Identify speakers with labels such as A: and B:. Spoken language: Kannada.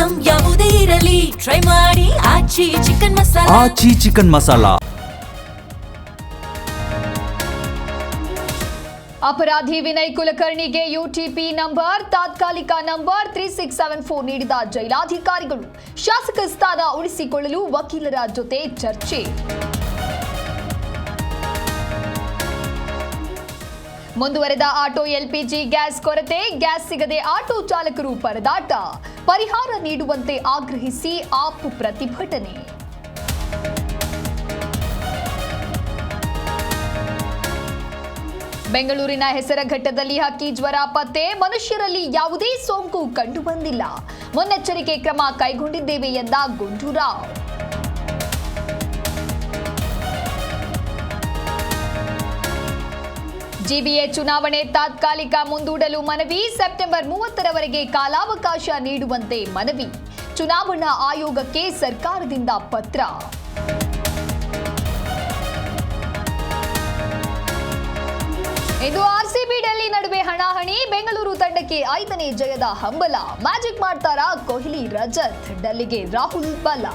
A: ಐಟಂ ಯಾವುದೇ ಇರಲಿ ಟ್ರೈ ಮಾಡಿ ಆಚಿ ಚಿಕನ್ ಮಸಾಲಾ.
B: ಆಚಿ ಚಿಕನ್ ಮಸಾಲಾ.
C: ಅಪರಾಧಿ ವಿನಯ್ ಕುಲಕರ್ಣಿಗೆ ಯುಟಿಪಿ ನಂಬರ್, ತಾತ್ಕಾಲಿಕ ನಂಬರ್ 3674 ನೀಡಿದ ಜೈಲಾಧಿಕಾರಿಗಳು. ಶಾಸಕ ಸ್ಥಾನ ಉಳಿಸಿಕೊಳ್ಳಲು ವಕೀಲರ ಜೊತೆ ಚರ್ಚೆ. ಮುಂದುವರೆದ ಆಟೋ ಎಲ್ಪಿಜಿ ಗ್ಯಾಸ್ ಕೊರತೆ, ಗ್ಯಾಸ್ ಸಿಗದೆ ಆಟೋ ಚಾಲಕರು ಪರದಾಟ. ಪರಿಹಾರ ನೀಡುವಂತೆ ಆಗ್ರಹಿಸಿ ಆಪ್ ಪ್ರತಿಭಟನೆ. ಬೆಂಗಳೂರಿನ ಹೆಸರಘಟ್ಟದಲ್ಲಿ ಹಕ್ಕಿ ಜ್ವರ ಪತ್ತೆ, ಮನುಷ್ಯರಲ್ಲಿ ಯಾವುದೇ ಸೋಂಕು ಕಂಡುಬಂದಿಲ್ಲ. ಮುನ್ನೆಚ್ಚರಿಕೆ ಕ್ರಮ ಕೈಗೊಂಡಿದ್ದೇವೆ ಎಂದ ಗುಂಡೂರಾವ್. ಜಿಬಿಎ ಚುನಾವಣೆ ತಾತ್ಕಾಲಿಕ ಮುಂದೂಡಲು ಮನವಿ, ಸೆಪ್ಟೆಂಬರ್ 30ರವರೆಗೆ ಕಾಲಾವಕಾಶ ನೀಡುವಂತೆ ಮನವಿ. ಚುನಾವಣಾ ಆಯೋಗಕ್ಕೆ ಸರ್ಕಾರದಿಂದ ಪತ್ರ. ಇಂದು ಆರ್ಸಿಬಿ ಡೆಲ್ಲಿ ನಡುವೆ ಹಣಾಹಣಿ, ಬೆಂಗಳೂರು ತಂಡಕ್ಕೆ 5ನೇ ಜಯದ ಹಂಬಲ. ಮ್ಯಾಜಿಕ್ ಮಾಡ್ತಾರಾ ಕೊಹ್ಲಿ, ರಜತ್? ಡೆಲ್ಲಿಗೆ ರಾಹುಲ್ ಬಲ.